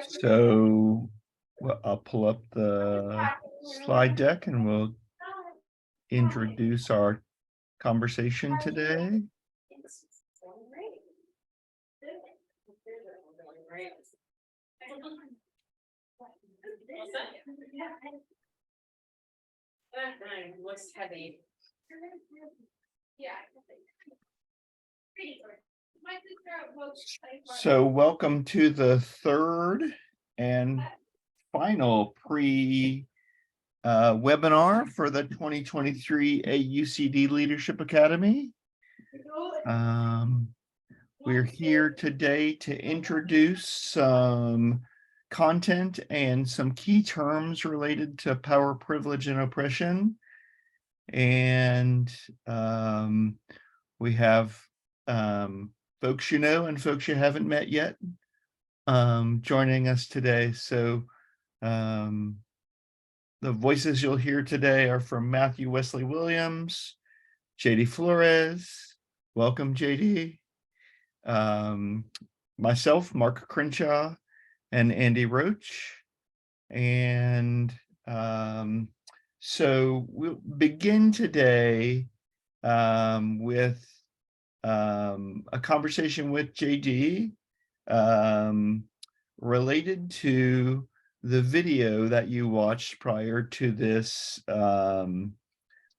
So I'll pull up the slide deck and we'll introduce our conversation today. Looks heavy. So welcome to the third and final webinar for the 2023 AUCD Leadership Academy. We're here today to introduce some content and some key terms related to power, privilege, and oppression. And we have folks you know and folks you haven't met yet joining us today. So the voices you'll hear today are from Matthew Wesley Williams, Jeiri Flores. Welcome, JD. Myself, Mark Crenshaw, and Andy Roach. And so we'll begin today with a conversation with JD related to the video that you watched prior to this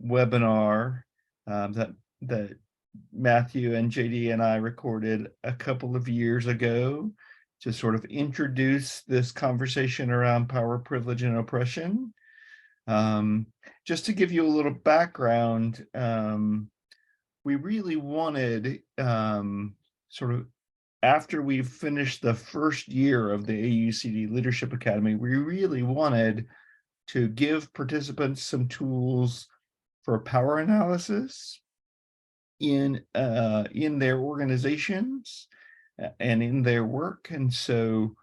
webinar that Matthew and JD and I recorded a couple of years ago to sort of introduce this conversation around power, privilege, and oppression. Just to give you a little background, we really wanted, sort of after we finished the first year of the AUCD Leadership Academy, we really wanted to give participants some tools for power analysis in their organizations and in their work. And so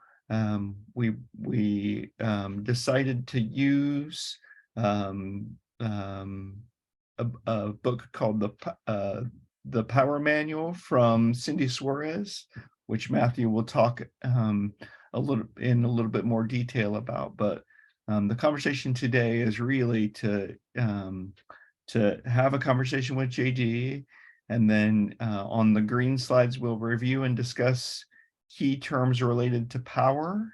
we decided to use a book called the Power Manual from Cindy Suarez, which Matthew will talk in a little bit more detail about. But the conversation today is really to have a conversation with JD, and then on the green slides we'll review and discuss key terms related to power.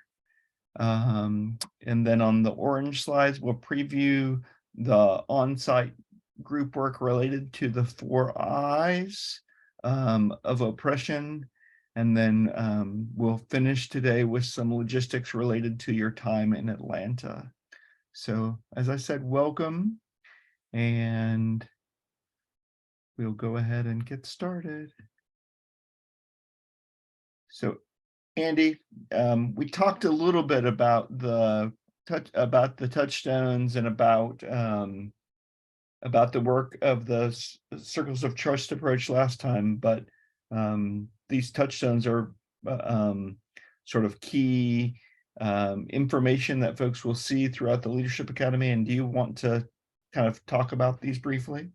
And then on the orange slides we'll preview the on-site group work related to the 4 I's of oppression. And then we'll finish today with some logistics related to your time in Atlanta. So as I said, welcome, and we'll go ahead and get started. So Andy, we talked a little bit about the touchstones and about the work of the Circles of Trust approach last time, but these touchstones are sort of key information that folks will see throughout the Leadership Academy. And do you want to kind of talk about these briefly?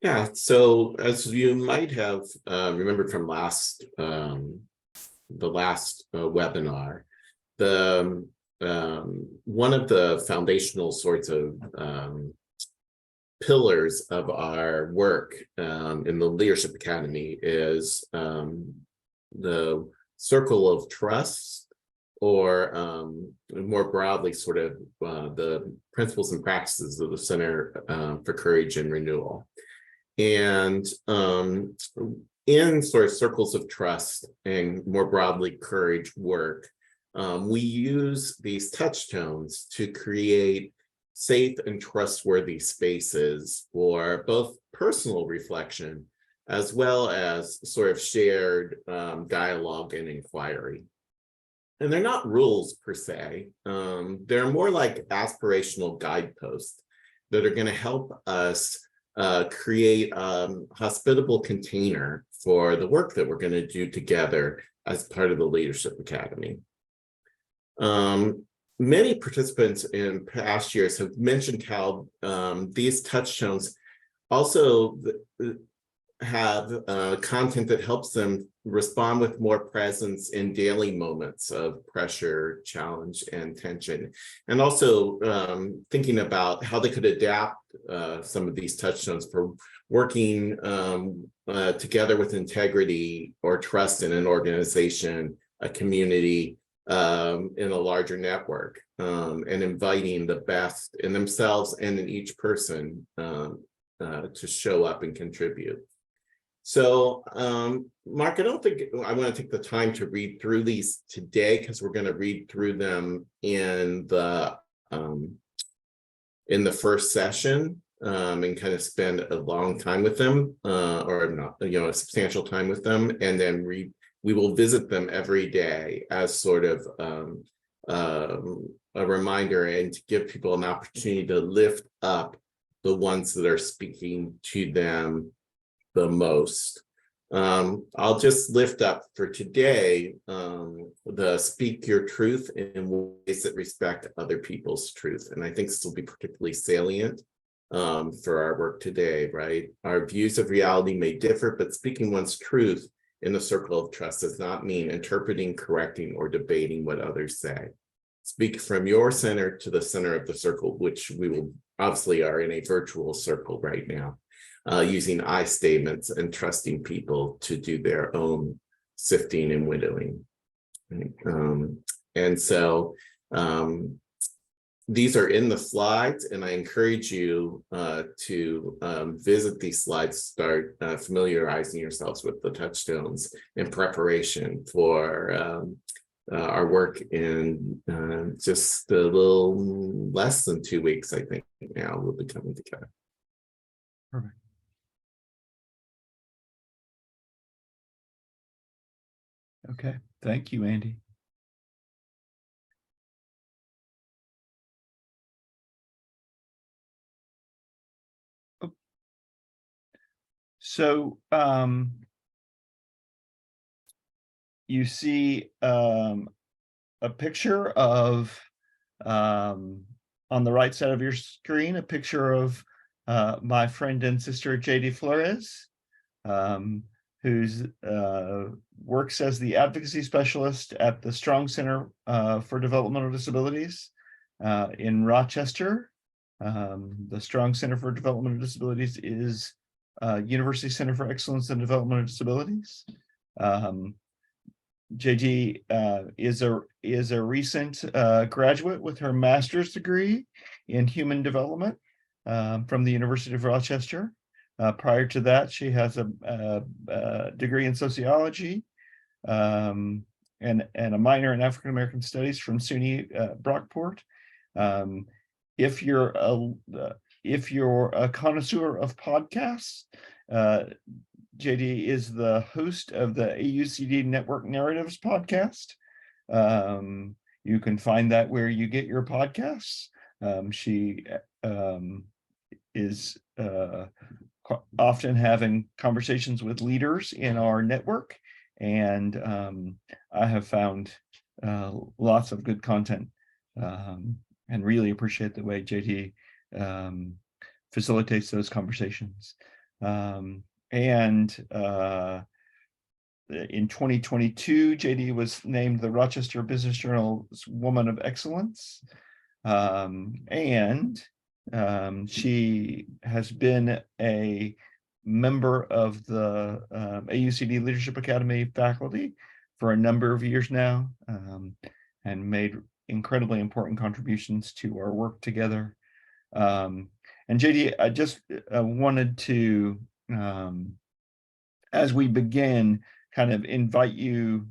Yeah, so as you might have remembered from the last webinar, one of the foundational sorts of pillars of our work in the Leadership Academy is the Circle of Trust, or more broadly, sort of the principles and practices of the Center for Courage and Renewal. And in sort of Circles of Trust and more broadly courage work, we use these touchstones to create safe and trustworthy spaces for both personal reflection as well as sort of shared dialogue and inquiry. And they're not rules per se. They're more like aspirational guideposts that are going to help us create a hospitable container for the work that we're going to do together as part of the Leadership Academy. Many participants in past years have mentioned how these touchstones also have content that helps them respond with more presence in daily moments of pressure, challenge, and tension. And also thinking about how they could adapt some of these touchstones for working together with integrity or trust in an organization, a community, in a larger network, and inviting the best in themselves and in each person to show up and contribute. So, Mark, I don't think I want to take the time to read through these today, because we're going to read through them in the first session and kind of spend a long time with them, or not, a substantial time with them, and then we will visit them every day as sort of a reminder, and to give people an opportunity to lift up the ones that are speaking to them the most. I'll just lift up for today the speak your truth in ways that respect other people's truth. And I think this will be particularly salient for our work today, right? Our views of reality may differ, but speaking one's truth in the circle of trust does not mean interpreting, correcting, or debating what others say. Speak from your center to the center of the circle, which we will obviously are in a virtual circle right now. Using I statements and trusting people to do their own sifting and widowing. And so these are in the slides, and I encourage you to visit these slides, start familiarizing yourselves with the touchstones in preparation for our work in just a little less than 2 weeks, I think now we'll be coming together. Perfect. Okay, thank you, Andy. So you see a picture of, on the right side of your screen, a picture of my friend and sister, Jeiri Flores, who's works as the advocacy specialist at the Strong Center for Developmental Disabilities in Rochester. The Strong Center for Developmental Disabilities is University Center for Excellence in Developmental Disabilities. JG is a recent graduate with her master's degree in human development from the University of Rochester. Prior to that, she has a degree in sociology and a minor in African American studies from SUNY Brockport. If you're a connoisseur of podcasts, JD is the host of the AUCD Network Narratives podcast. You can find that where you get your podcasts. She is often having conversations with leaders in our network, and I have found lots of good content and really appreciate the way JD facilitates those conversations. And in 2022, JD was named the Rochester Business Journal's Woman of Excellence. And she has been a member of the AUCD Leadership Academy faculty for a number of years now, and made incredibly important contributions to our work together. And JD, I just wanted to, as we begin, kind of invite you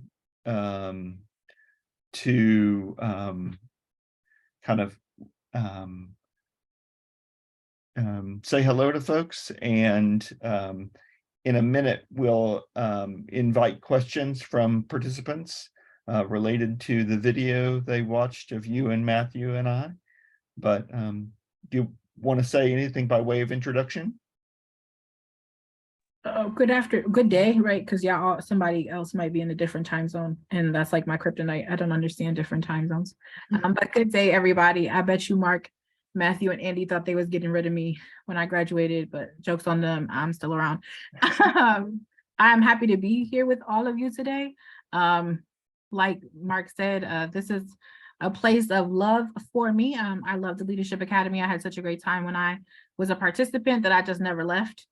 to kind of say hello to folks, and in a minute we'll invite questions from participants related to the video they watched of you and Matthew and I. But do you want to say anything by way of introduction? Good day, right? Because yeah, somebody else might be in a different time zone, and that's like my kryptonite. I don't understand different time zones. But good day, everybody. I bet you, Mark, Matthew and Andy thought they was getting rid of me when I graduated, but joke's on them, I'm still around. I'm happy to be here with all of you today. Like Mark said, this is a place of love for me. I love the Leadership Academy. I had such a great time when I was a participant that I just never left.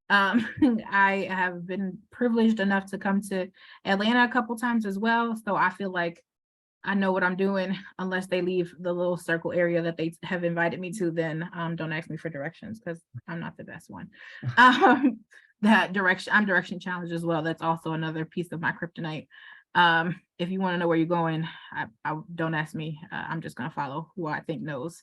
I have been privileged enough to come to Atlanta a couple times as well. So I feel like I know what I'm doing. Unless they leave the little circle area that they have invited me to, then don't ask me for directions because I'm not the best one. I'm direction challenged as well. That's also another piece of my kryptonite. If you want to know where you're going, I don't ask me. I'm just going to follow who I think knows.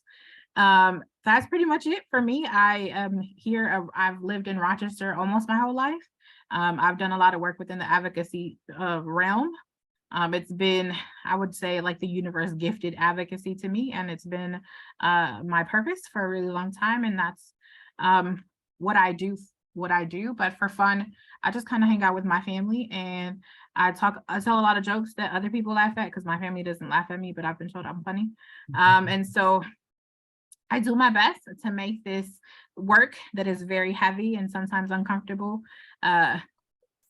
That's pretty much it for me. I am here. I've lived in Rochester almost my whole life. I've done a lot of work within the advocacy realm. It's been, I would say, like the universe gifted advocacy to me, and it's been my purpose for a really long time. And that's what I do. But for fun, I just kind of hang out with my family, and I tell a lot of jokes that other people laugh at because my family doesn't laugh at me, but I've been told I'm funny. And so I do my best to make this work that is very heavy and sometimes uncomfortable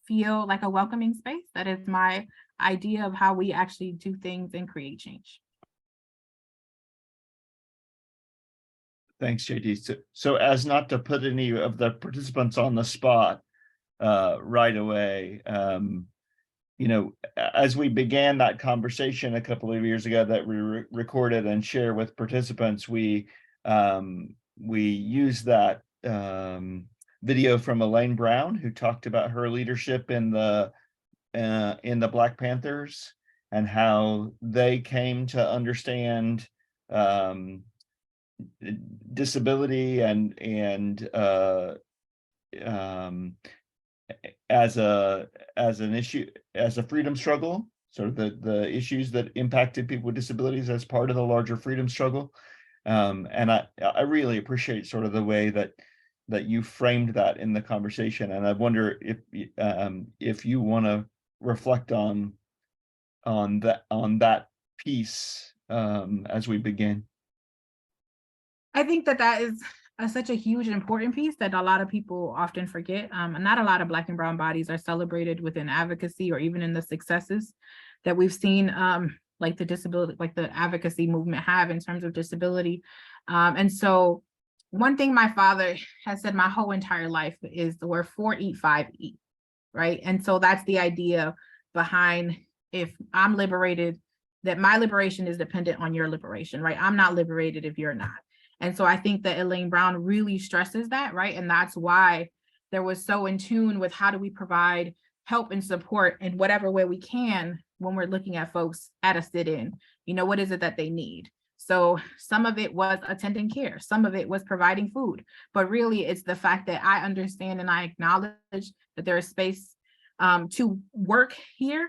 feel like a welcoming space. That is my idea of how we actually do things and create change. Thanks, JD. So as not to put any of the participants on the spot right away, as we began that conversation a couple of years ago that we recorded and shared with participants, we used that video from Elaine Brown, who talked about her leadership in the Black Panthers and how they came to understand disability and as an issue, as a freedom struggle, sort of the issues that impacted people with disabilities as part of the larger freedom struggle. And I really appreciate sort of the way that you framed that in the conversation. And I wonder if you want to reflect on that piece as we begin. I think that is such a huge and important piece that a lot of people often forget. Not a lot of Black and brown bodies are celebrated within advocacy or even in the successes that we've seen, like the advocacy movement have in terms of disability. And so one thing my father has said my whole entire life is the word 4 eat 5 eat, right? And so that's the idea behind, if I'm liberated, that my liberation is dependent on your liberation, right? I'm not liberated if you're not. And so I think that Elaine Brown really stresses that, right? And that's why there was so in tune with how do we provide help and support in whatever way we can when we're looking at folks at a sit-in. What is it that they need? So some of it was attending care, some of it was providing food, but really it's the fact that I understand and I acknowledge that there is space to work here,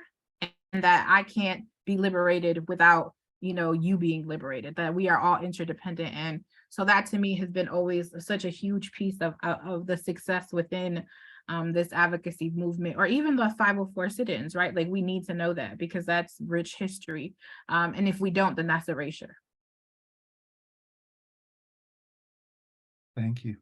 and that I can't be liberated without you being liberated, that we are all interdependent. And so that to me has been always such a huge piece of the success within this advocacy movement, or even the 504 sit-ins, right? Like, we need to know that because that's rich history. And if we don't, then that's erasure. Thank you.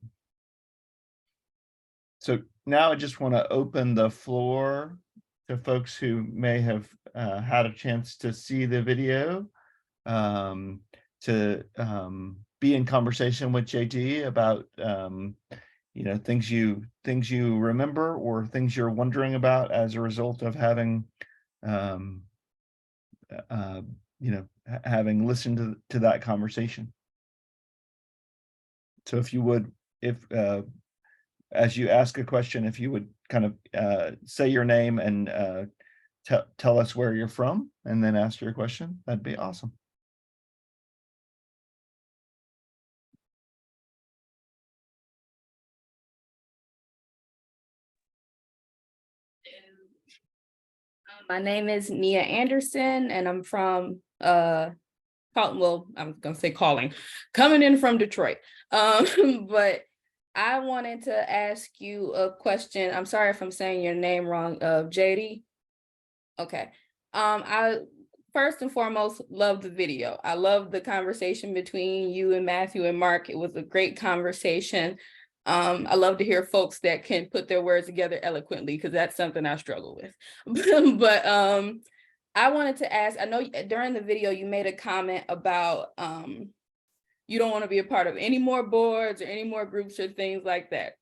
So now I just want to open the floor to folks who may have had a chance to see the video, to be in conversation with JD about things you remember or things you're wondering about as a result of having having listened to that conversation. So if you would, as you ask a question, if you would kind of say your name and tell us where you're from, and then ask your question, that'd be awesome. My name is Nia Anderson, and I'm from I'm gonna say coming in from Detroit. But I wanted to ask you a question. I'm sorry if I'm saying your name wrong. Jeiri. Okay. first and foremost, love the video. I love the conversation between you and Matthew and Mark. It was a great conversation. I love to hear folks that can put their words together eloquently, because that's something I struggle with. But I wanted to ask, I know during the video you made a comment about you don't want to be a part of any more boards or any more groups or things like that.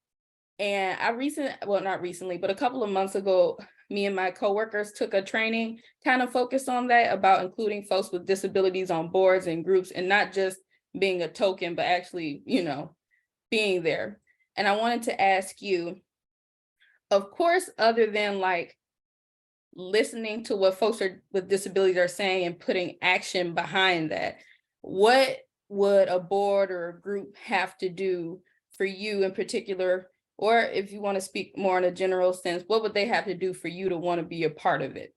And not recently, but a couple of months ago, me and my coworkers took a training kind of focused on that, about including folks with disabilities on boards and groups, and not just being a token, but actually, being there. And I wanted to ask you, of course, other than like listening to what folks with disabilities are saying and putting action behind that, what would a board or a group have to do for you in particular? Or if you want to speak more in a general sense, what would they have to do for you to want to be a part of it?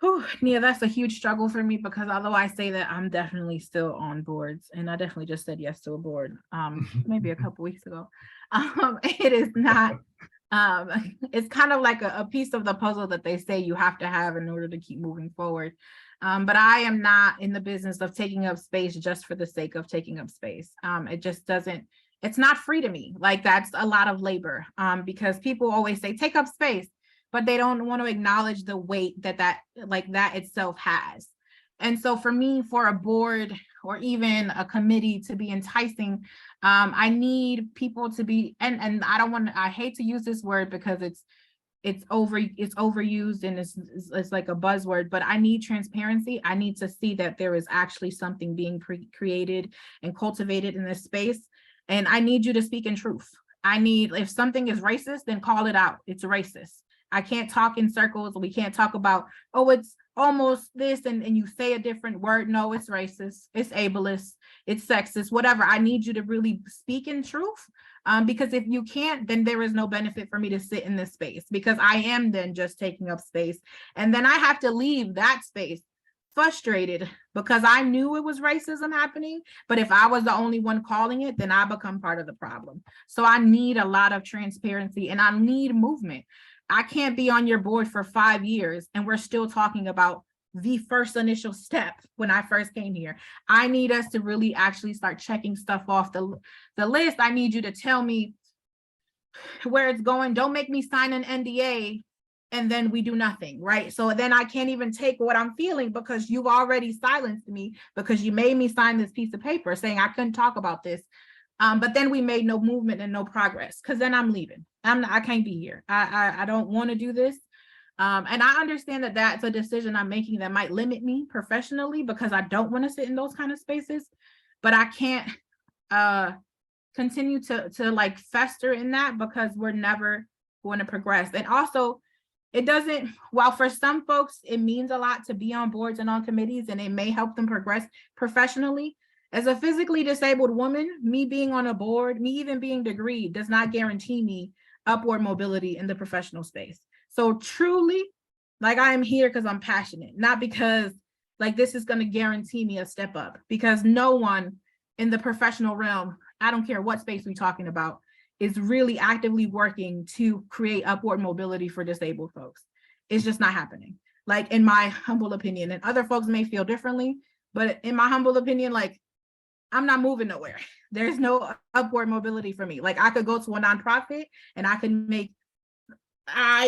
Whew, Nia, that's a huge struggle for me, because although I say that, I'm definitely still on boards, and I definitely just said yes to a board maybe a couple weeks ago. It is not, it's kind of like a piece of the puzzle that they say you have to have in order to keep moving forward. But I am not in the business of taking up space just for the sake of taking up space. It just doesn't, it's not free to me. Like, that's a lot of labor, because people always say take up space, but they don't want to acknowledge the weight that itself has. And so for me, for a board or even a committee to be enticing, I need people to be, and I hate to use this word because it's overused and it's like a buzzword, but I need transparency. I need to see that there is actually something being created and cultivated in this space. And I need you to speak in truth. If something is racist, then call it out. It's racist. I can't talk in circles. We can't talk about, oh, it's almost this, and you say a different word. No, it's racist, it's ableist, it's sexist, whatever. I need you to really speak in truth, because if you can't, then there is no benefit for me to sit in this space, because I am then just taking up space. And then I have to leave that space frustrated because I knew it was racism happening, but if I was the only one calling it, then I become part of the problem. So I need a lot of transparency, and I need movement. I can't be on your board for 5 years and we're still talking about the first initial step when I first came here. I need us to really actually start checking stuff off the list. I need you to tell me where it's going. Don't make me sign an NDA and then we do nothing, right? So then I can't even take what I'm feeling because you've already silenced me, because you made me sign this piece of paper saying I couldn't talk about this. But then we made no movement and no progress, because then I'm leaving. I can't be here. I don't want to do this. And I understand that that's a decision I'm making that might limit me professionally, because I don't want to sit in those kind of spaces, but I can't continue to like fester in that, because we're never going to progress. And also, it doesn't, while for some folks, it means a lot to be on boards and on committees, and it may help them progress professionally. As a physically disabled woman, me being on a board, me even being degreed, does not guarantee me upward mobility in the professional space. So truly, like, I am here because I'm passionate, not because like this is going to guarantee me a step up, because no one in the professional realm, I don't care what space we're talking about, is really actively working to create upward mobility for disabled folks. It's just not happening, like, in my humble opinion. And other folks may feel differently, but in my humble opinion, like, I'm not moving nowhere. There's no upward mobility for me. Like, I could go to a nonprofit and I can make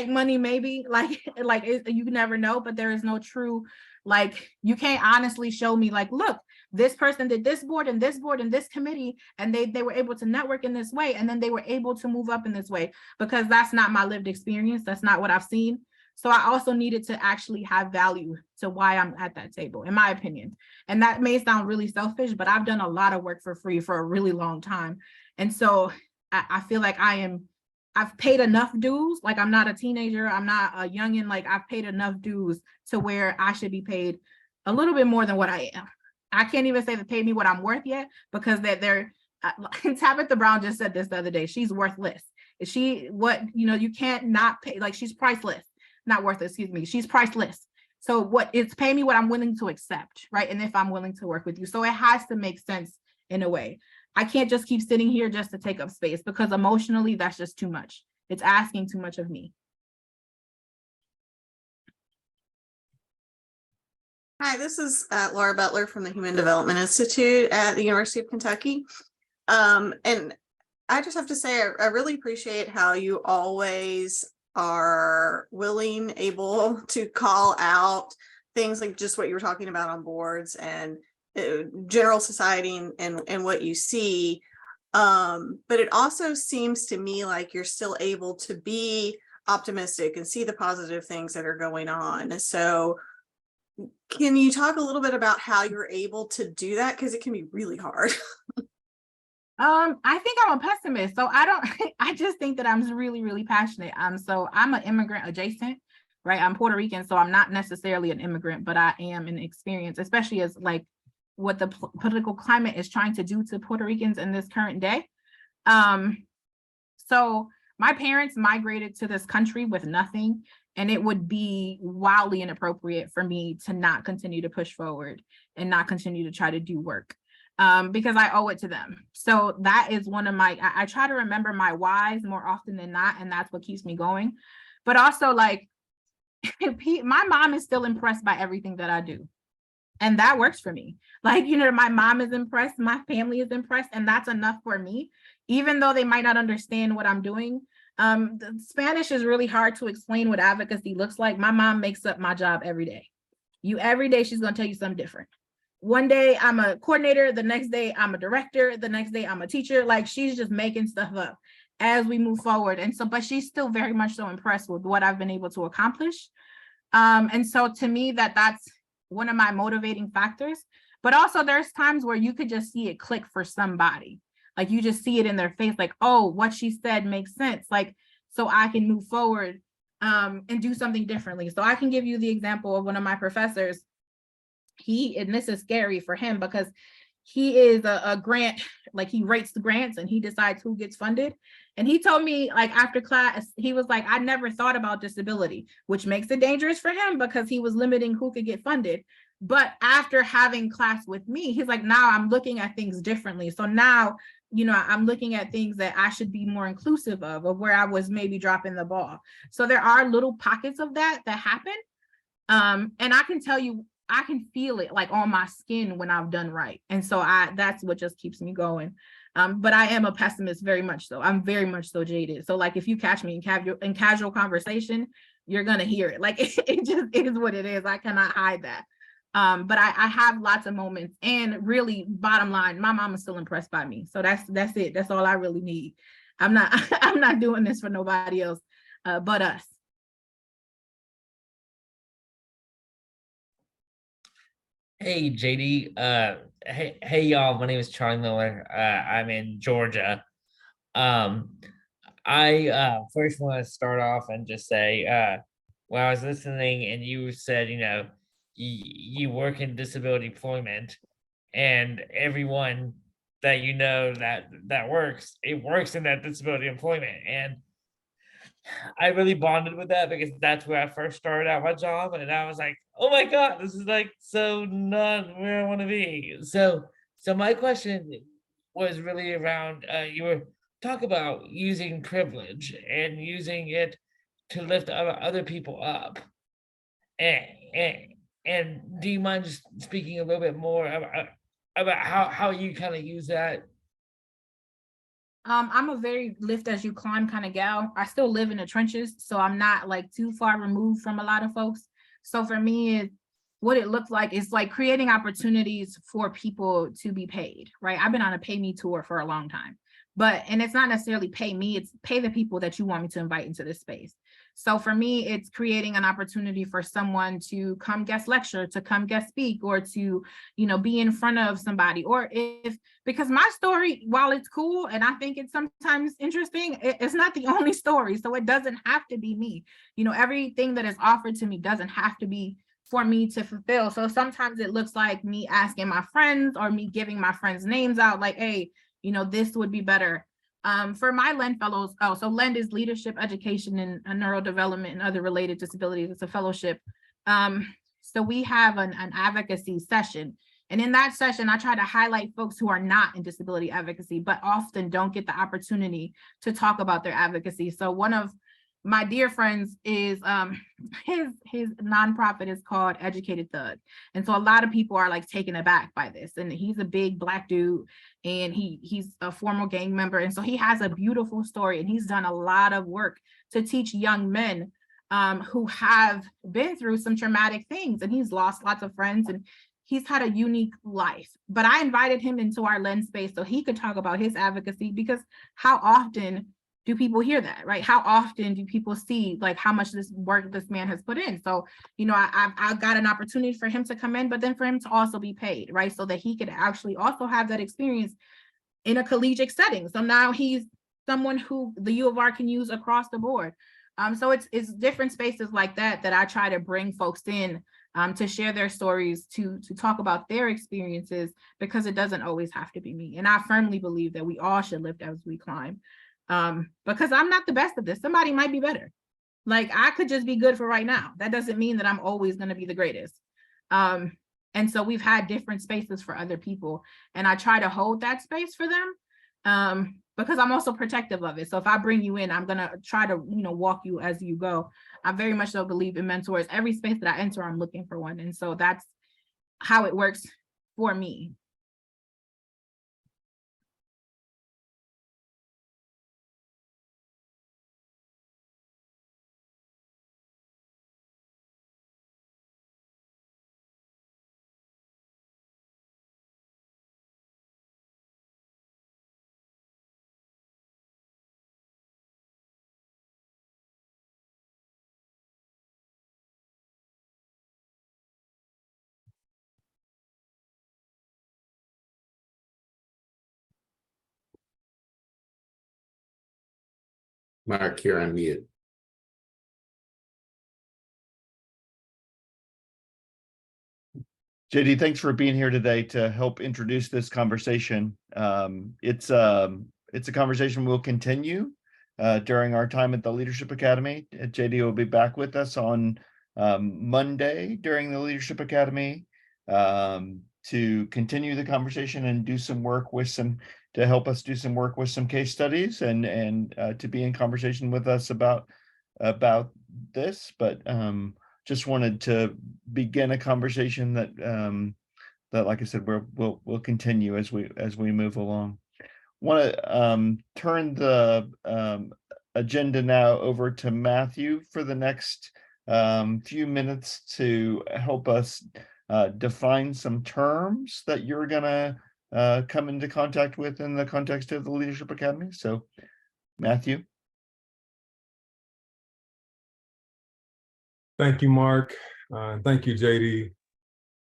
money, maybe, you never know, but there is no true, like, you can't honestly show me like, look, this person did this board and this board and this committee, and they were able to network in this way, and then they were able to move up in this way, because that's not my lived experience. That's not what I've seen. So I also needed to actually have value to why I'm at that table, in my opinion. And that may sound really selfish, but I've done a lot of work for free for a really long time. And so I feel like I've paid enough dues. Like, I'm not a teenager, I'm not a youngin', like, I've paid enough dues to where I should be paid a little bit more than what I am. I can't even say they paid me what I'm worth yet, because Tabitha Brown just said this the other day, she's worthless. You can't not pay, like, she's priceless. Not worthless, excuse me, she's priceless. So it's pay me what I'm willing to accept, right? And if I'm willing to work with you. So it has to make sense in a way. I can't just keep sitting here just to take up space, because emotionally, that's just too much. It's asking too much of me. Hi, this is Laura Butler from the Human Development Institute at the University of Kentucky. And I just have to say, I really appreciate how you always are willing, able to call out things like just what you were talking about on boards and general society and what you see. But it also seems to me like you're still able to be optimistic and see the positive things that are going on. So can you talk a little bit about how you're able to do that? Because it can be really hard. I think I'm a pessimist. So I don't, I just think that I'm really, really passionate. So I'm an immigrant adjacent, right? I'm Puerto Rican, so I'm not necessarily an immigrant, but I am an experience, especially as like what the political climate is trying to do to Puerto Ricans in this current day. So my parents migrated to this country with nothing, and it would be wildly inappropriate for me to not continue to push forward and not continue to try to do work. Because I owe it to them. So that is one of my, I try to remember my whys more often than not, and that's what keeps me going. But also like, my mom is still impressed by everything that I do. And that works for me. Like, you know, my mom is impressed, my family is impressed, and that's enough for me, even though they might not understand what I'm doing. The Spanish is really hard to explain what advocacy looks like. My mom makes up my job every day. Every day she's gonna tell you something different. One day I'm a coordinator, the next day I'm a director, the next day I'm a teacher. Like she's just making stuff up as we move forward. And so, but she's still very much so impressed with what I've been able to accomplish. And so to me, that's one of my motivating factors. But also there's times where you could just see it click for somebody. Like you just see it in their face, like, oh, what she said makes sense. Like, so I can move forward and do something differently. So I can give you the example of one of my professors. And this is scary for him because he is a grant, like he rates the grants and he decides who gets funded. And he told me like after class, he was like, I never thought about disability, which makes it dangerous for him because he was limiting who could get funded. But after having class with me, he's like, now I'm looking at things differently. So now, you know, I'm looking at things that I should be more inclusive of where I was maybe dropping the ball. So there are little pockets of that happen. And I can tell you, I can feel it like on my skin when I've done right. And so that's what just keeps me going. But I am a pessimist very much so. I'm very much so jaded. So like if you catch me in casual conversation, you're gonna hear it. Like it just is what it is. I cannot hide that. But I have lots of moments, and really bottom line, my mom is still impressed by me. So that's it. That's all I really need. I'm not doing this for nobody else but us. Hey JD, hey y'all, my name is Charlie Miller. I'm in Georgia. I first want to start off and just say, when I was listening and you said, you know, you work in disability employment, and everyone that you know that works, it works in that disability employment. And I really bonded with that because that's where I first started out my job, and I was like, oh my God, this is like so not where I want to be. So my question was really around you were talk about using privilege and using it to lift other people up. And do you mind just speaking a little bit more about how you kind of use that? I'm a very lift as you climb kind of gal. I still live in the trenches, so I'm not like too far removed from a lot of folks. So for me, what it looks like is like creating opportunities for people to be paid, right? I've been on a pay me tour for a long time, and it's not necessarily pay me, it's pay the people that you want me to invite into this space. So for me, it's creating an opportunity for someone to come guest lecture, to come guest speak, or to, you know, be in front of somebody. Or because my story, while it's cool and I think it's sometimes interesting, it's not the only story. So it doesn't have to be me. You know, everything that is offered to me doesn't have to be for me to fulfill. So sometimes it looks like me asking my friends or me giving my friends' names out like, hey, you know, this would be better. For my LEND fellows, so LEND is Leadership Education and Neurodevelopment and Other Related Disabilities. It's a fellowship. So we have an advocacy session. And in that session, I try to highlight folks who are not in disability advocacy, but often don't get the opportunity to talk about their advocacy. So one of my dear friends is his nonprofit is called Educated Thug. And so a lot of people are like taken aback by this. And he's a big Black dude, and he's a former gang member. And so he has a beautiful story, and he's done a lot of work to teach young men who have been through some traumatic things, and he's lost lots of friends, and he's had a unique life. But I invited him into our lens space so he could talk about his advocacy, because how often do people hear that, right? How often do people see like how much this work this man has put in? So, you know, I got an opportunity for him to come in, but then for him to also be paid, right? So that he could actually also have that experience in a collegiate setting. So now he's someone who the U of R can use across the board. So it's different spaces like that I try to bring folks in to share their stories, to talk about their experiences, because it doesn't always have to be me. And I firmly believe that we all should lift as we climb. Because I'm not the best at this. Somebody might be better. Like I could just be good for right now. That doesn't mean that I'm always going to be the greatest. And so we've had different spaces for other people, and I try to hold that space for them. Because I'm also protective of it. So if I bring you in, I'm gonna try to, you know, walk you as you go. I very much so believe in mentors. Every space that I enter, I'm looking for one. And so that's how it works for me. Mark, you're on mute. JD, thanks for being here today to help introduce this conversation. It's a conversation we'll continue during our time at the Leadership Academy. JD will be back with us on Monday during the Leadership Academy to continue the conversation and do some work with to help us do some work with some case studies and to be in conversation with us about this. But just wanted to begin a conversation that that, like I said, we'll continue as we move along. Want to turn the agenda now over to Matthew for the next few minutes to help us define some terms that you're gonna come into contact with in the context of the Leadership Academy. So, Matthew. Thank you, Mark. Thank you, JD.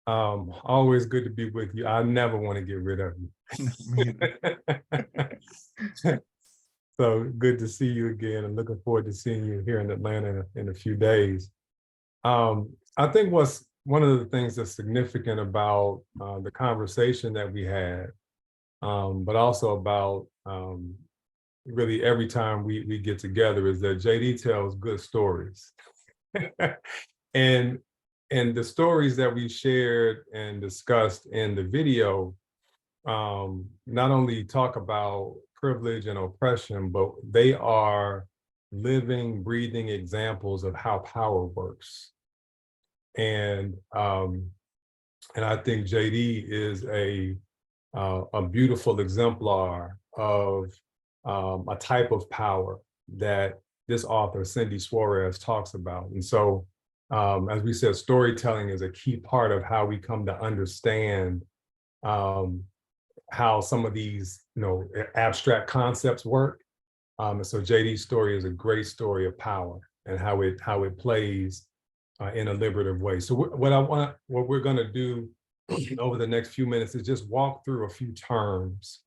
Always good to be with you. I never want to get rid of you. So good to see you again, and looking forward to seeing you here in Atlanta in a few days. I think what's one of the things that's significant about the conversation that we had, but also about really every time we get together, is that JD tells good stories. and the stories that we shared and discussed in the video not only talk about privilege and oppression, but they are living, breathing examples of how power works. And I think JD is a beautiful exemplar of a type of power that this author, Cindy Suarez, talks about. And so, as we said, storytelling is a key part of how we come to understand how some of these, abstract concepts work. And so JD's story is a great story of power and how it plays in a liberative way. So what we're going to do over the next few minutes is just walk through a few terms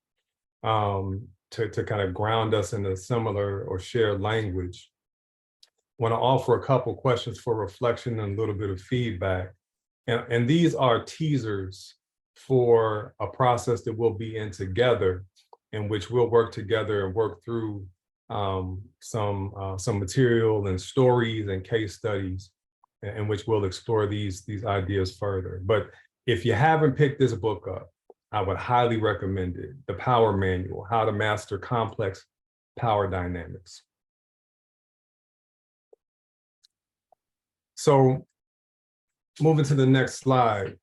to kind of ground us in a similar or shared language. Want to offer a couple questions for reflection and a little bit of feedback. And these are teasers for a process that we'll be in together, in which we'll work together and work through some material and stories and case studies in which we'll explore these ideas further. But if you haven't picked this book up, I would highly recommend it. The Power Manual: How to Master Complex Power Dynamics. So moving to the next slide.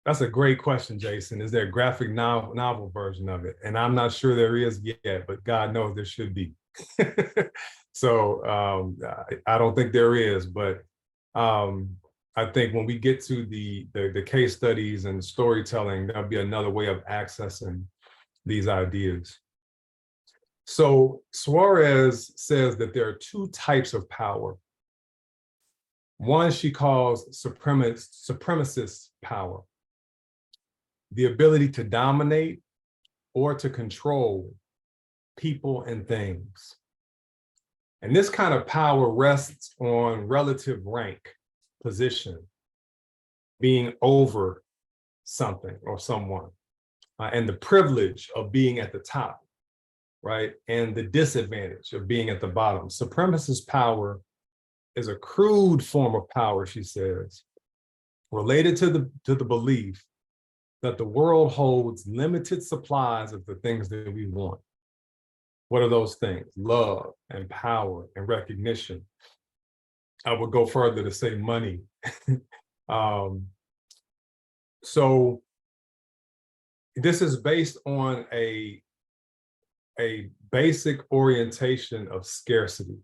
That's a great question, Jason. Is there a graphic novel version of it? And I'm not sure there is yet, but God knows there should be. So I don't think there is, but I think when we get to the case studies and storytelling, there'll be another way of accessing these ideas. So Suarez says that there are two types of power. One she calls supremacist power, the ability to dominate or to control people and things. And this kind of power rests on relative rank, position, being over something or someone, and the privilege of being at the top, right? And the disadvantage of being at the bottom. Supremacist power is a crude form of power, she says, related to the belief that the world holds limited supplies of the things that we want. What are those things? Love and power and recognition. I would go further to say money. So this is based on a basic orientation of scarcity,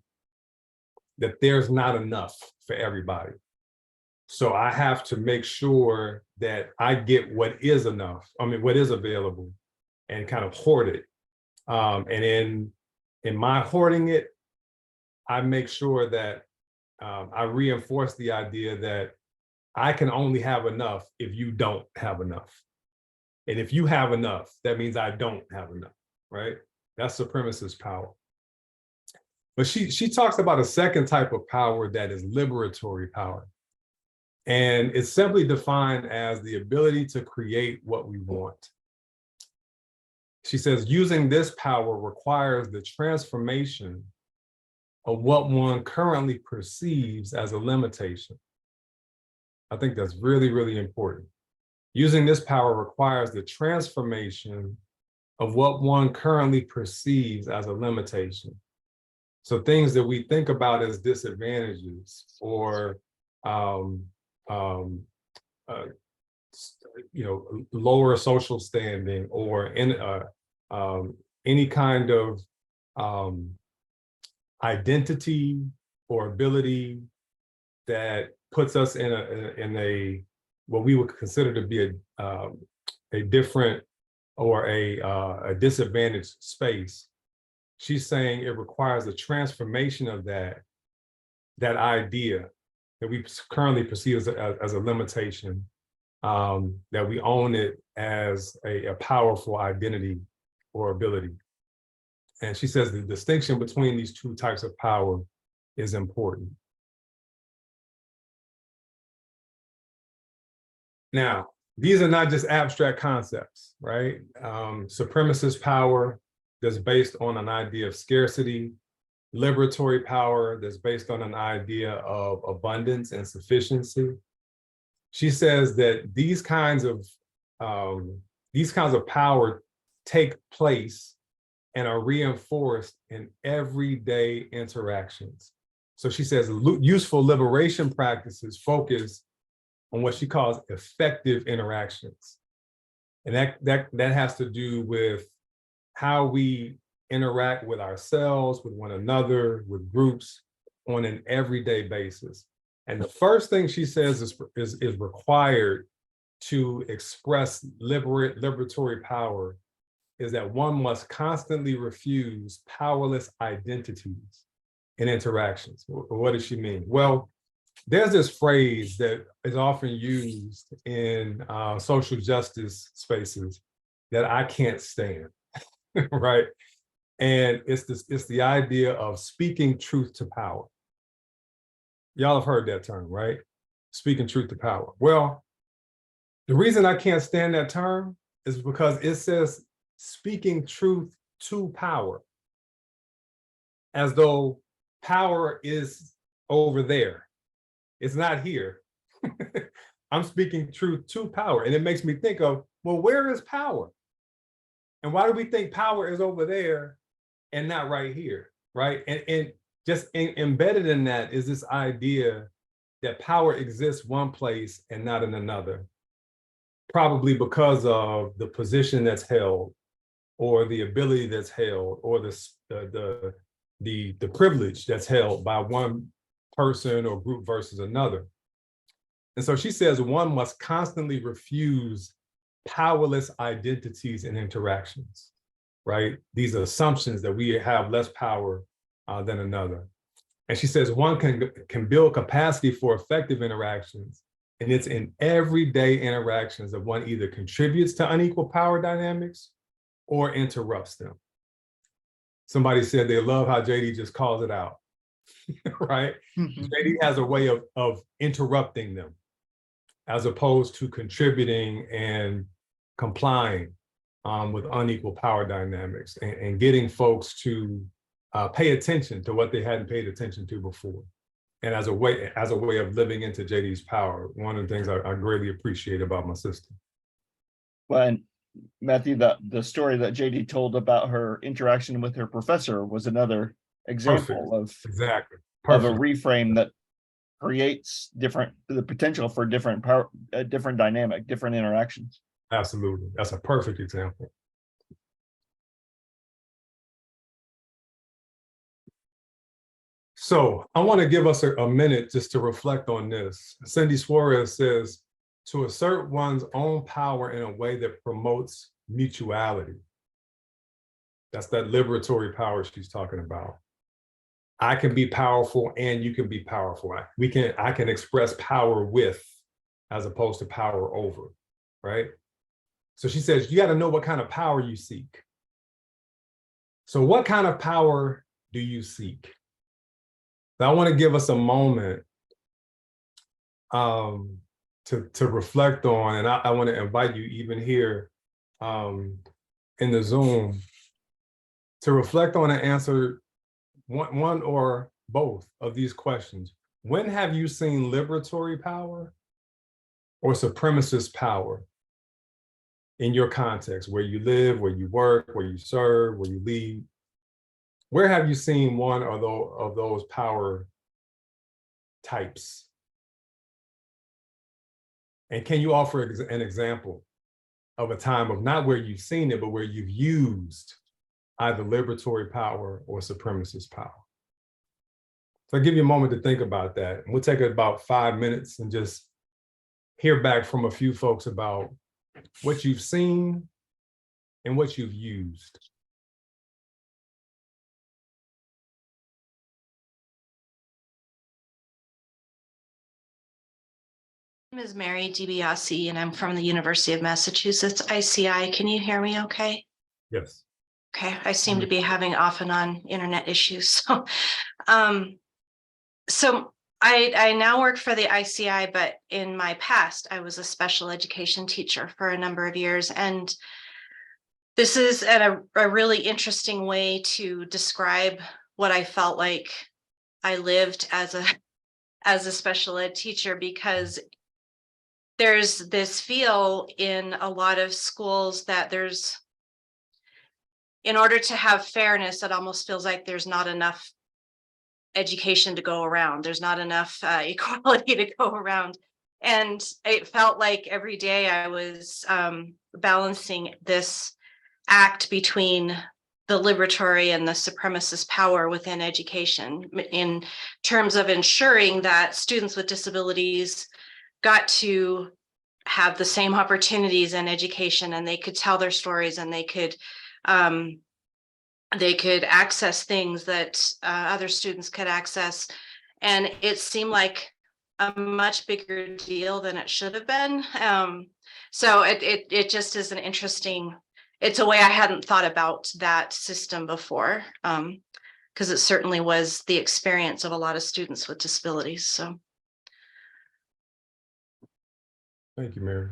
that there's not enough for everybody. So I have to make sure that I get what is enough, what is available, and kind of hoard it. And in my hoarding it, I make sure that I reinforce the idea that I can only have enough if you don't have enough. And if you have enough, that means I don't have enough, right? That's supremacist power. But she talks about a second type of power that is liberatory power. And it's simply defined as the ability to create what we want. She says, using this power requires the transformation of what one currently perceives as a limitation. I think that's really, really important. Using this power requires the transformation of what one currently perceives as a limitation. So things that we think about as disadvantages or lower social standing or any kind of identity or ability that puts us in a what we would consider to be a different or a disadvantaged space. She's saying it requires a transformation of that idea that we currently perceive as a limitation, that we own it as a powerful identity or ability. And she says the distinction between these two types of power is important. Now, these are not just abstract concepts, right? Supremacist power that's based on an idea of scarcity, liberatory power that's based on an idea of abundance and sufficiency. She says that these kinds of power take place and are reinforced in everyday interactions. So she says useful liberation practices focus on what she calls effective interactions. And that has to do with how we interact with ourselves, with one another, with groups on an everyday basis. And the first thing she says is required to express liberatory power is that one must constantly refuse powerless identities in interactions. What does she mean? Well, there's this phrase that is often used in social justice spaces that I can't stand, right? And it's the idea of speaking truth to power. Y'all have heard that term, right? Speaking truth to power. Well, the reason I can't stand that term is because it says speaking truth to power, as though power is over there. It's not here. I'm speaking truth to power. And it makes me think of, well, where is power? And why do we think power is over there and not right here, right? And just embedded in that is this idea that power exists one place and not in another, probably because of the position that's held, or the ability that's held, or the privilege that's held by one person or group versus another. And so she says one must constantly refuse powerless identities and interactions, right? These assumptions that we have less power than another. And she says one can build capacity for effective interactions, and it's in everyday interactions that one either contributes to unequal power dynamics or interrupts them. Somebody said they love how JD just calls it out, right? JD has a way of interrupting them as opposed to contributing and complying with unequal power dynamics, and getting folks to pay attention to what they hadn't paid attention to before. And as a way of living into JD's power, one of the things I greatly appreciate about my sister. Well, and Matthew, the story that JD told about her interaction with her professor was another example of a reframe that creates the potential for different power, different dynamic, different interactions. Absolutely, that's a perfect example. So I want to give us a minute just to reflect on this. Cindy Suarez says, to assert one's own power in a way that promotes mutuality. That's that liberatory power she's talking about. I can be powerful and you can be powerful. I can express power with, as opposed to power over, right? So she says, you got to know what kind of power you seek. So what kind of power do you seek? I want to give us a moment to reflect on, and I want to invite you even here in the Zoom to reflect on and answer one or both of these questions. When have you seen liberatory power or supremacist power in your context, where you live, where you work, where you serve, where you lead? Where have you seen one of those power types? And can you offer an example of a time of not where you've seen it, but where you've used either liberatory power or supremacist power? So I'll give you a moment to think about that. And we'll take about 5 minutes and just hear back from a few folks about what you've seen and what you've used. My name is Mary DiBiase, and I'm from the University of Massachusetts, ICI. Can you hear me okay? Yes. Okay, I seem to be having off and on internet issues. So I now work for the ICI, but in my past, I was a special education teacher for a number of years. And this is a really interesting way to describe what I felt like I lived as a special ed teacher, because there's this feel in a lot of schools that in order to have fairness, it almost feels like there's not enough education to go around. There's not enough equality to go around. And it felt like every day I was balancing this act between the liberatory and the supremacist power within education, in terms of ensuring that students with disabilities got to have the same opportunities in education, and they could tell their stories, and they could access things that other students could access. And it seemed like a much bigger deal than it should have been. So it just is an interesting, it's a way I hadn't thought about that system before, because it certainly was the experience of a lot of students with disabilities. So. Thank you, Mary.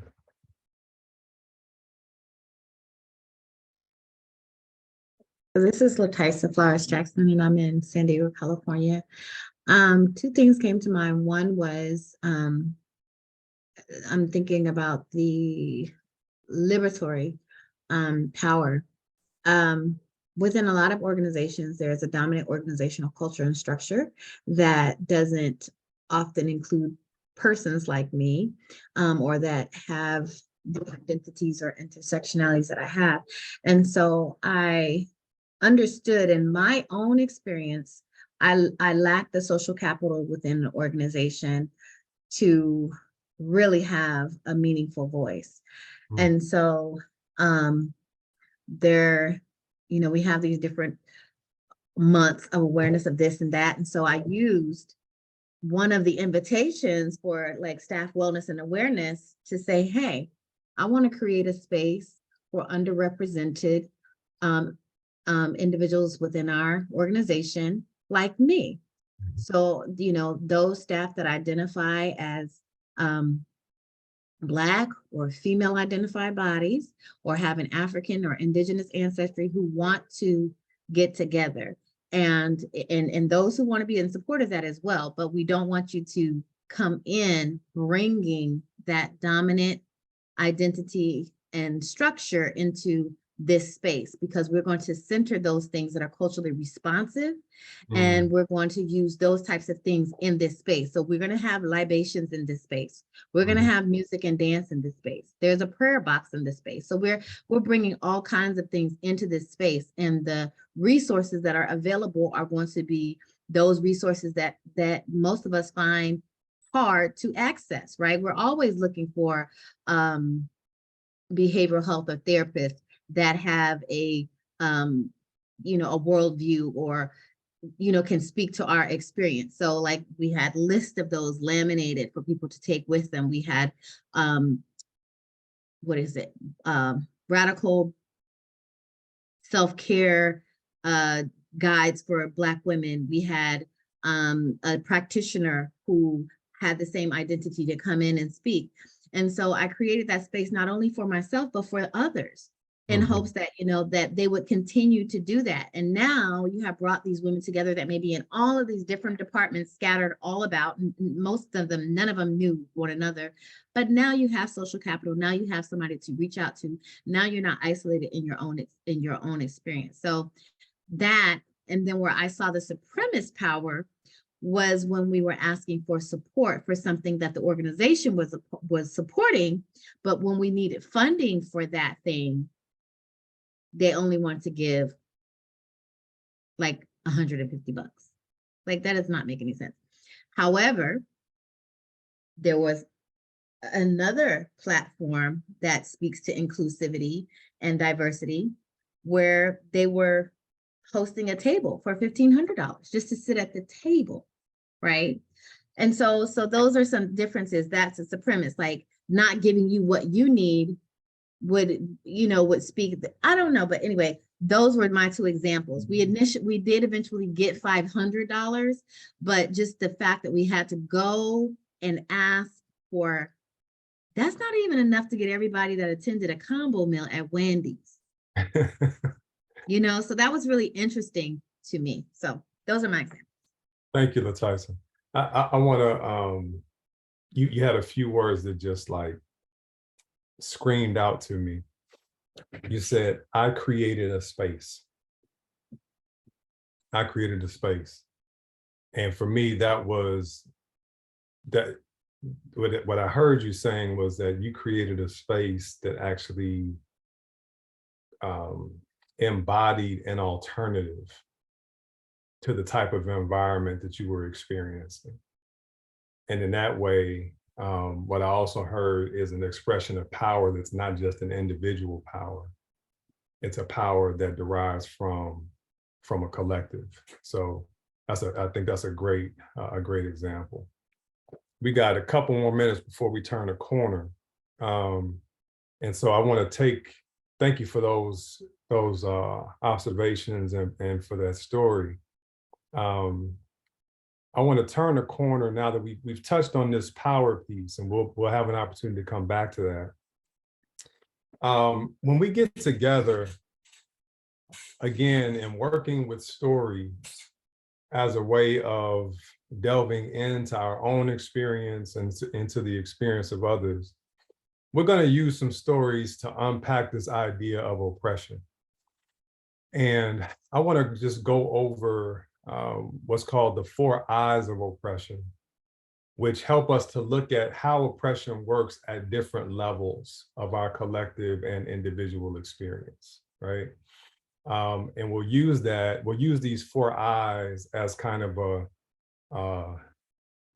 This is Lataisa Flores Jackson, and I'm in San Diego, California. Two things came to mind. One was I'm thinking about the liberatory power. within a lot of organizations, there's a dominant organizational culture and structure that doesn't often include persons like me, or that have the identities or intersectionalities that I have. And so I understood in my own experience, I lacked the social capital within the organization to really have a meaningful voice. And so there, we have these different months of awareness of this and that. And so I used one of the invitations for like staff wellness and awareness to say, hey, I want to create a space for underrepresented individuals within our organization like me. So, those staff that identify as Black or female identified bodies, or have an African or indigenous ancestry, who want to get together, and those who want to be in support of that as well. But we don't want you to come in bringing that dominant identity and structure into this space, because we're going to center those things that are culturally responsive, and we're going to use those types of things in this space. So we're going to have libations in this space. We're going to have music and dance in this space. There's a prayer box in this space. So we're bringing all kinds of things into this space, and the resources that are available are going to be those resources that most of us find hard to access, right? We're always looking for behavioral health or therapists that have a worldview, or can speak to our experience. So like we had lists of those laminated for people to take with them. We had radical self-care guides for Black women. We had a practitioner who had the same identity to come in and speak. And so I created that space not only for myself, but for others, in hopes that, that they would continue to do that. And now you have brought these women together that may be in all of these different departments scattered all about, and most of them, none of them knew one another. But now you have social capital. Now you have somebody to reach out to. Now you're not isolated in your own experience. So that, and then where I saw the supremacist power was when we were asking for support for something that the organization was supporting, but when we needed funding for that thing, they only want to give like $150. Like, that does not make any sense. However, there was another platform that speaks to inclusivity and diversity, where they were hosting a table for $1,500 just to sit at the table, right? And so those are some differences. That's a supremacist, like not giving you what you need would speak. I don't know, but anyway, those were my two examples. We did eventually get $500, but just the fact that we had to go and ask for, that's not even enough to get everybody that attended a combo meal at Wendy's. So that was really interesting to me. So those are my examples. Thank you, LaTyson. I want to, you had a few words that just like screamed out to me. You said, I created a space. I created a space. And for me, that was that what I heard you saying was that you created a space that actually embodied an alternative to the type of environment that you were experiencing. And in that way, what I also heard is an expression of power that's not just an individual power. It's a power that derives from a collective. So I think that's a great example. We got a couple more minutes before we turn a corner. And so I want to thank you for those observations and for that story. I want to turn the corner now that we've touched on this power piece, and we'll have an opportunity to come back to that. When we get together again and working with stories as a way of delving into our own experience and into the experience of others, we're going to use some stories to unpack this idea of oppression. And I want to just go over what's called the 4 eyes of oppression, which help us to look at how oppression works at different levels of our collective and individual experience, right? And we'll use these 4 eyes as kind of a,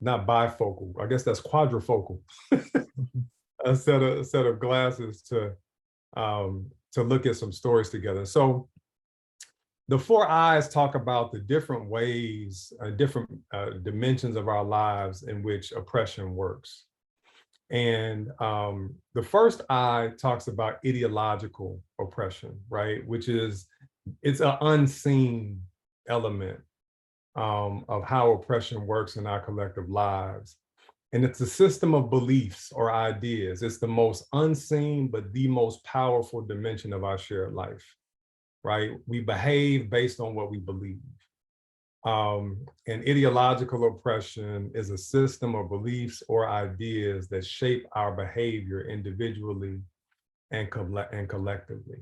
not bifocal, I guess that's quadrifocal, a set of glasses to look at some stories together. So the 4 eyes talk about the different ways, different dimensions of our lives in which oppression works. And the first eye talks about ideological oppression, right? Which is, it's an unseen element of how oppression works in our collective lives. And it's a system of beliefs or ideas. It's the most unseen, but the most powerful dimension of our shared life, right? We behave based on what we believe. And ideological oppression is a system of beliefs or ideas that shape our behavior individually and collectively,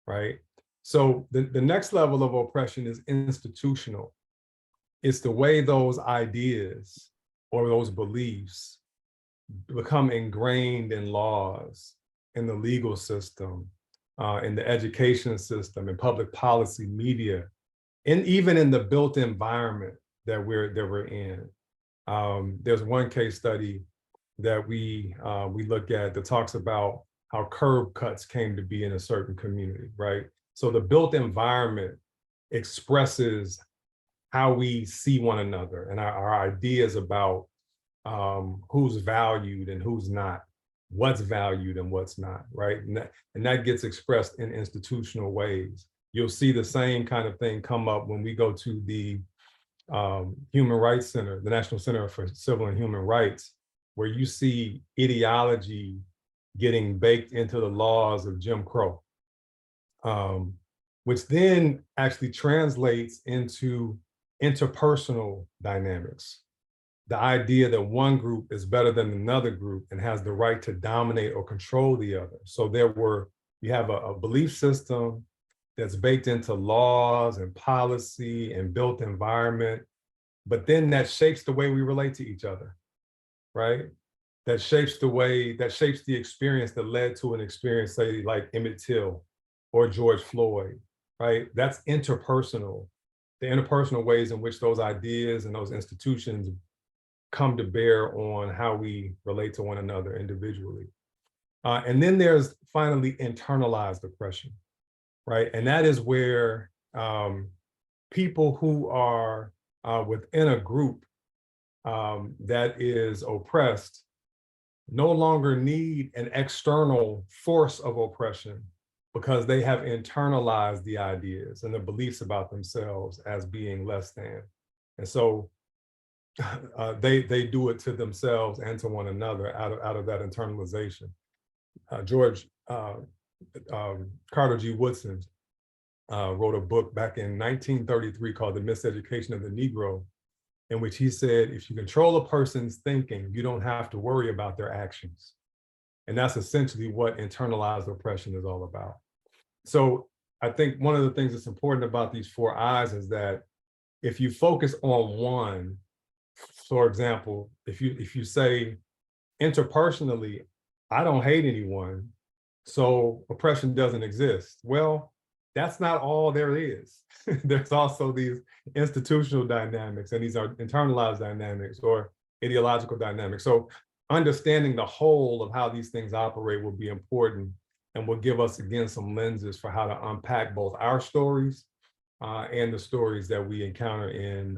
right? So the next level of oppression is institutional. It's the way those ideas or those beliefs become ingrained in laws, in the legal system, in the education system, in public policy, media, and even in the built environment that we're in. There's one case study that we look at that talks about how curb cuts came to be in a certain community, right? So the built environment expresses how we see one another and our ideas about who's valued and who's not, what's valued and what's not, right? And that gets expressed in institutional ways. You'll see the same kind of thing come up when we go to the Human Rights Center, the National Center for Civil and Human Rights, where you see ideology getting baked into the laws of Jim Crow, which then actually translates into interpersonal dynamics. The idea that one group is better than another group and has the right to dominate or control the other. So you have a belief system that's baked into laws and policy and built environment, but then that shapes the way we relate to each other, right? That shapes the experience that led to an experience, say, like Emmett Till or George Floyd, right? That's interpersonal. The interpersonal ways in which those ideas and those institutions come to bear on how we relate to one another individually. And then there's finally internalized oppression, right? And that is where people who are within a group that is oppressed no longer need an external force of oppression because they have internalized the ideas and the beliefs about themselves as being less than. And so they do it to themselves and to one another out of that internalization. Carter G. Woodson wrote a book back in 1933 called The Miseducation of the Negro, in which he said, if you control a person's thinking, you don't have to worry about their actions. And that's essentially what internalized oppression is all about. So I think one of the things that's important about these 4 eyes is that if you focus on one, for example, if you say interpersonally, I don't hate anyone, so oppression doesn't exist. Well, that's not all there is. There's also these institutional dynamics, and these are internalized dynamics or ideological dynamics. So understanding the whole of how these things operate will be important and will give us, again, some lenses for how to unpack both our stories and the stories that we encounter in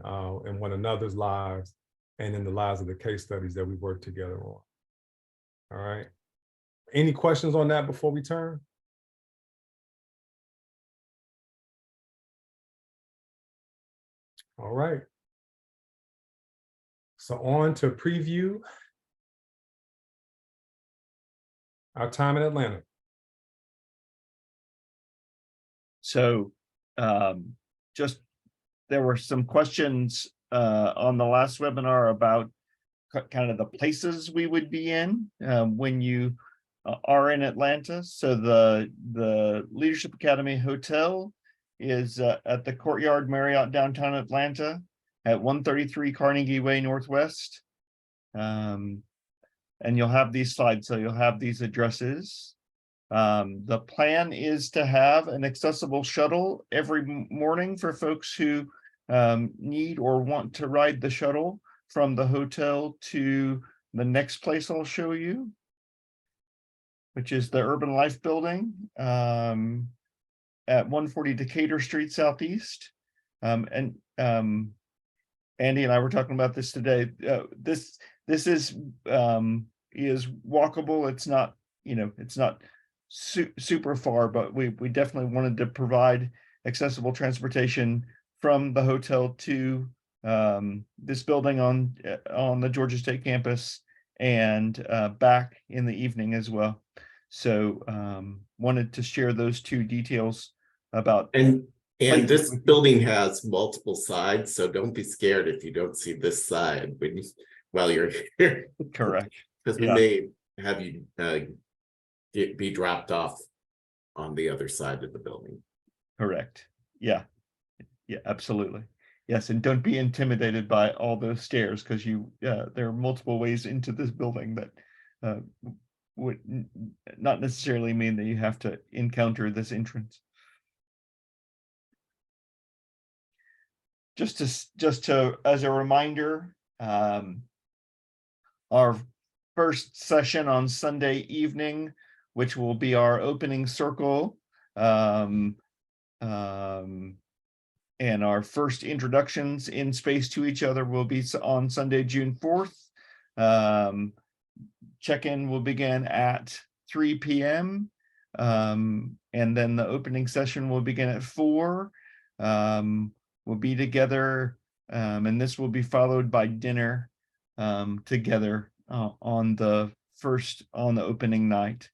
one another's lives and in the lives of the case studies that we work together on. All right. Any questions on that before we turn? All right. So on to preview our time in Atlanta. So just there were some questions on the last webinar about kind of the places we would be in when you are in Atlanta. So the Leadership Academy Hotel is at the Courtyard Marriott downtown Atlanta at 133 Carnegie Way Northwest. And you'll have these slides, so you'll have these addresses. The plan is to have an accessible shuttle every morning for folks who need or want to ride the shuttle from the hotel to the next place I'll show you, which is the Urban Life Building at 140 Decatur Street Southeast. And Andy and I were talking about this today. This is walkable. It's not, it's not super far, but we definitely wanted to provide accessible transportation from the hotel to this building on the Georgia State campus and back in the evening as well. So wanted to share those two details about. And this building has multiple sides, so don't be scared if you don't see this side while you're here. Correct. Because we may have you be dropped off on the other side of the building. Correct. Yeah, absolutely. Yes, and don't be intimidated by all those stairs, because there are multiple ways into this building that would not necessarily mean that you have to encounter this entrance. Just to as a reminder, our first session on Sunday evening, which will be our opening circle, and our first introductions in space to each other will be on Sunday, June 4th. Check-in will begin at 3 p.m. And then the opening session will begin at 4. We'll be together, and this will be followed by dinner together on the opening night.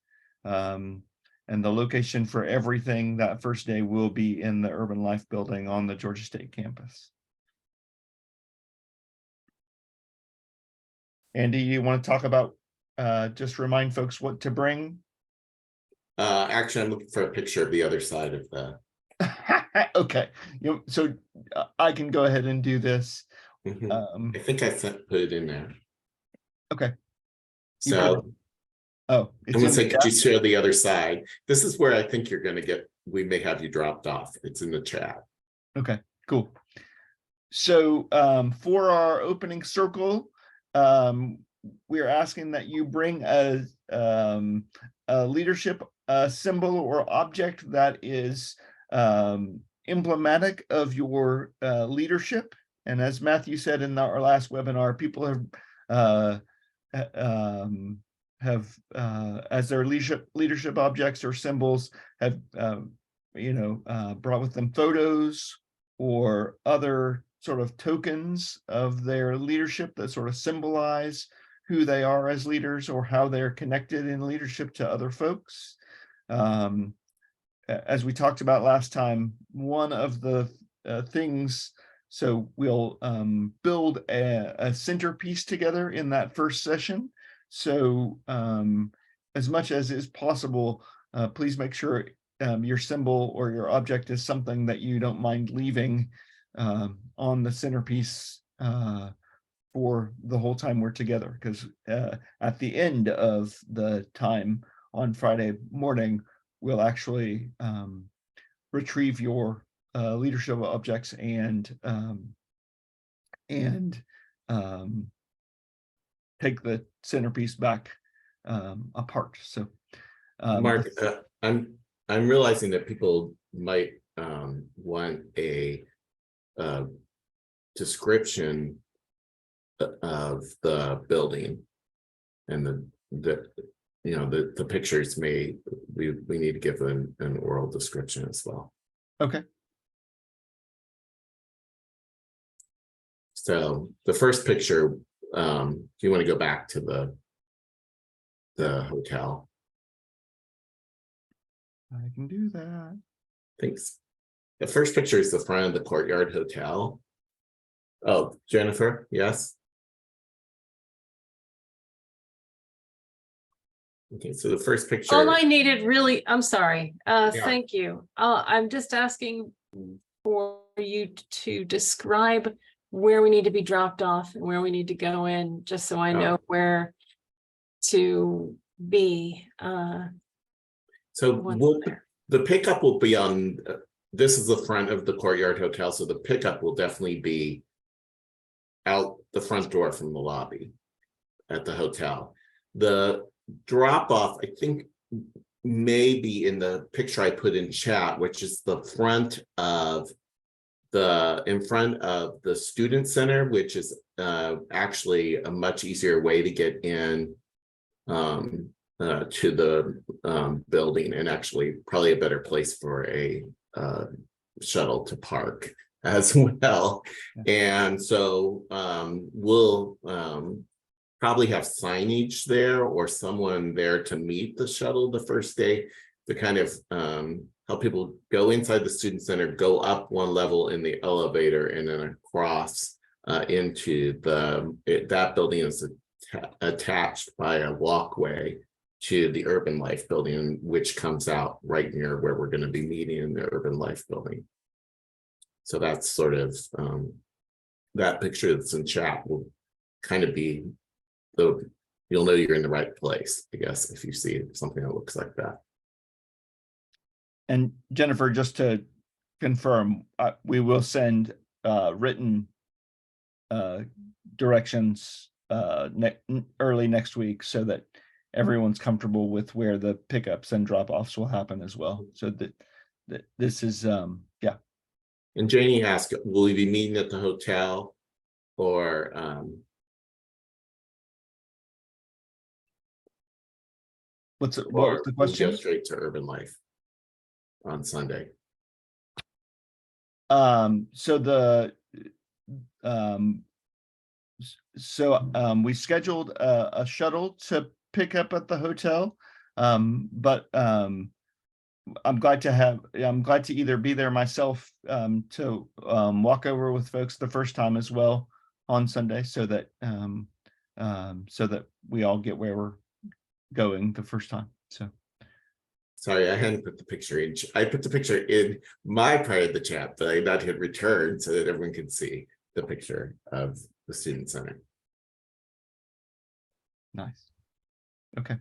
And the location for everything that first day will be in the Urban Life Building on the Georgia State campus. Andy, you want to talk about, just remind folks what to bring? Actually, I'm looking for a picture of the other side of the. Okay, so I can go ahead and do this. I think I put it in there. Okay. So. Oh, I'm gonna say, could you share the other side? This is where I think you're gonna get, we may have you dropped off. It's in the chat. Okay, cool. So for our opening circle, we're asking that you bring a leadership symbol or object that is emblematic of your leadership. And as Matthew said in our last webinar, people have as their leadership objects or symbols have brought with them photos or other sort of tokens of their leadership that sort of symbolize who they are as leaders or how they're connected in leadership to other folks. As we talked about last time, one of the things, so we'll build a centerpiece together in that first session. So as much as is possible, please make sure your symbol or your object is something that you don't mind leaving on the centerpiece for the whole time we're together. Because at the end of the time on Friday morning, we'll actually retrieve your leadership objects and take the centerpiece back apart. So Mark, I'm realizing that people might want a description of the building, and the pictures we need to give an oral description as well. Okay. So the first picture, do you want to go back to the hotel? I can do that. Thanks. The first picture is the front of the Courtyard Hotel. Oh, Jennifer, yes. Okay, so the first picture. All I needed really, I'm sorry, thank you. I'm just asking for you to describe where we need to be dropped off and where we need to go in, just so I know where to be. So once there. the pickup will be on, this is the front of the Courtyard Hotel, so the pickup will definitely be out the front door from the lobby at the hotel. The drop off, I think, may be in the picture I put in chat, which is the front of in front of the student center, which is actually a much easier way to get in to the building, and actually probably a better place for a shuttle to park as well. And so we'll probably have signage there or someone there to meet the shuttle the first day to kind of help people go inside the student center, go up one level in the elevator, and then across into that building is attached by a walkway to the Urban Life building, which comes out right near where we're going to be meeting in the Urban Life building. So that's sort of that picture that's in chat will kind of be you'll know you're in the right place, I guess, if you see something that looks like that. And Jennifer, just to confirm, we will send written directions early next week so that everyone's comfortable with where the pickups and drop-offs will happen as well. So that this is yeah. And Janie asked, will we be meeting at the hotel or what was the question? Go straight to Urban Life on Sunday. We scheduled a shuttle to pick up at the hotel, but I'm glad to either be there myself to walk over with folks the first time as well on Sunday, so that we all get where we're going the first time. So sorry, I hadn't put the picture in. I put the picture in my part of the chat, but I not hit return so that everyone can see the picture of the student center. Nice. Okay.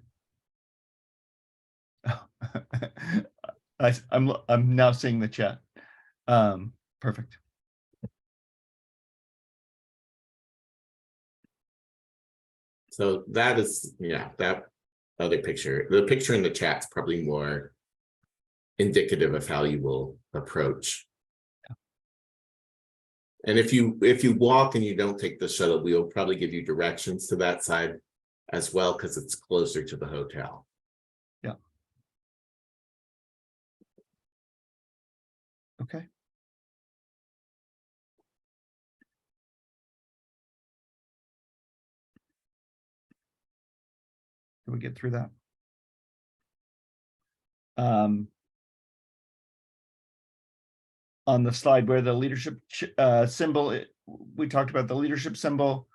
I'm now seeing the chat. Perfect. So that is, yeah, that other picture. The picture in the chat's probably more indicative of how you will approach. And if you walk and you don't take the shuttle, we will probably give you directions to that side as well, because it's closer to the hotel. Yeah. Okay. Can we get through that? On the slide where the leadership symbol, we talked about the leadership symbol.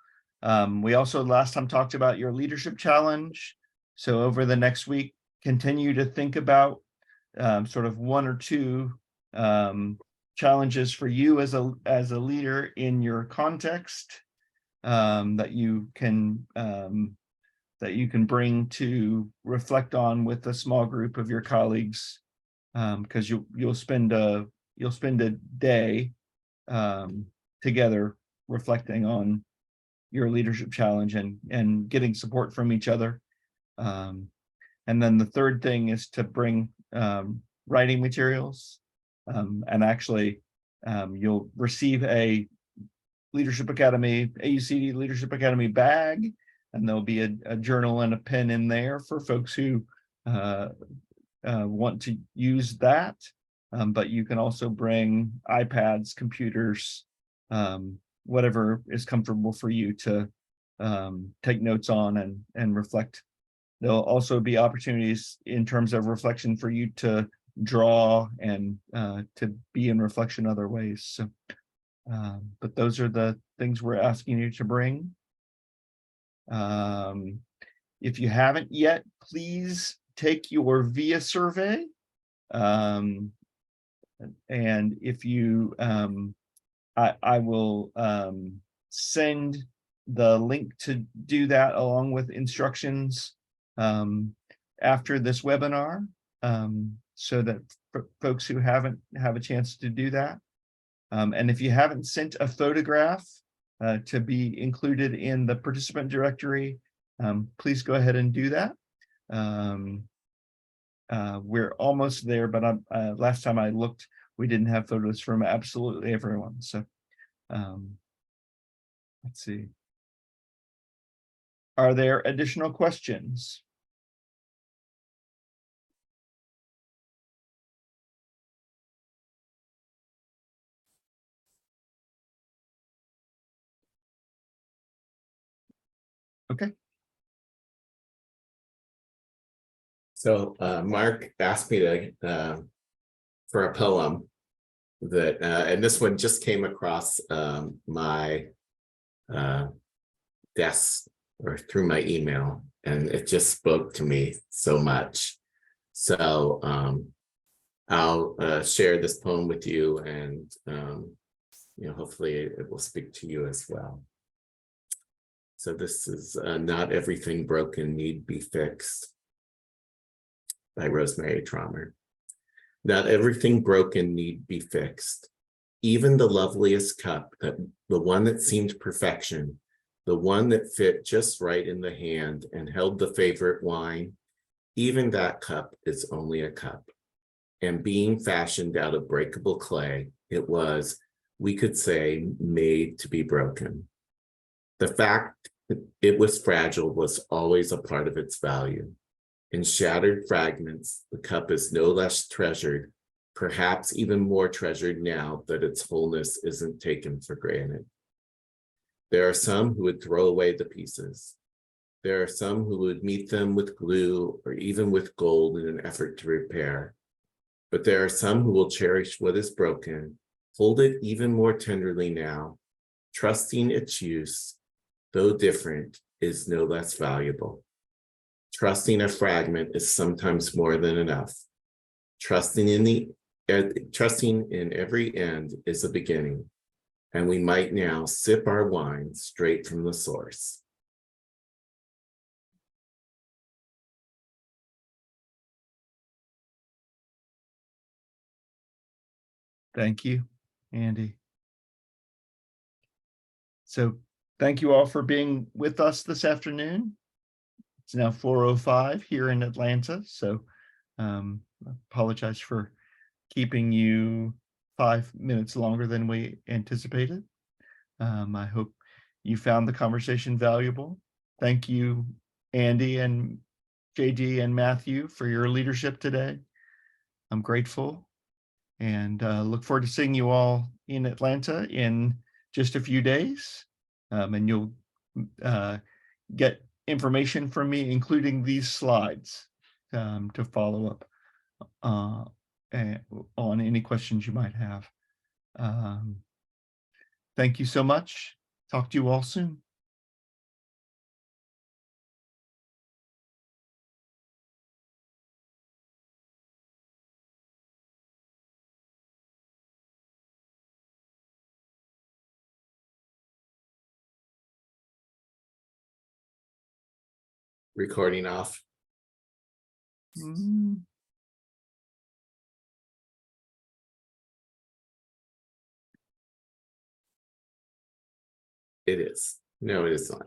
We also last time talked about your leadership challenge. So over the next week, continue to think about sort of one or two challenges for you as a leader in your context that you can bring to reflect on with a small group of your colleagues, because you'll spend a day together reflecting on your leadership challenge and getting support from each other. And then the third thing is to bring writing materials, and actually you'll receive a Leadership Academy, AUCD Leadership Academy bag, and there'll be a journal and a pen in there for folks who want to use that. But you can also bring iPads, computers, whatever is comfortable for you to take notes on and reflect. There'll also be opportunities in terms of reflection for you to draw and to be in reflection other ways. So, but those are the things we're asking you to bring. If you haven't yet, please take your VIA survey. And if you, I will send the link to do that along with instructions after this webinar, so that folks who haven't have a chance to do that. And if you haven't sent a photograph to be included in the participant directory, please go ahead and do that. We're almost there, but last time I looked, we didn't have photos from absolutely everyone. So let's see. Are there additional questions? Okay. So Mark asked me to for a poem that, and this one just came across my desk or through my email, and it just spoke to me so much. So I'll share this poem with you, and hopefully it will speak to you as well. So this is Not Everything Broken Need Be Fixed by Rosemary Traumer. Not everything broken need be fixed. Even the loveliest cup, the one that seemed perfection, the one that fit just right in the hand and held the favorite wine, even that cup is only a cup. And being fashioned out of breakable clay, it was, we could say, made to be broken. The fact that it was fragile was always a part of its value. In shattered fragments, the cup is no less treasured, perhaps even more treasured now that its wholeness isn't taken for granted. There are some who would throw away the pieces. There are some who would meet them with glue or even with gold in an effort to repair. But there are some who will cherish what is broken, hold it even more tenderly now, trusting its use, though different, is no less valuable. Trusting a fragment is sometimes more than enough. Trusting in every end is a beginning, and we might now sip our wine straight from the source. Thank you, Andy. So thank you all for being with us this afternoon. It's now 4:05 here in Atlanta, so apologize for keeping you 5 minutes longer than we anticipated. I hope you found the conversation valuable. Thank you, Andy and JD and Matthew, for your leadership today. I'm grateful and look forward to seeing you all in Atlanta in just a few days. And you'll get information from me, including these slides, to follow up on any questions you might have. Thank you so much. Talk to you all soon. Recording off. It is. No, it is not.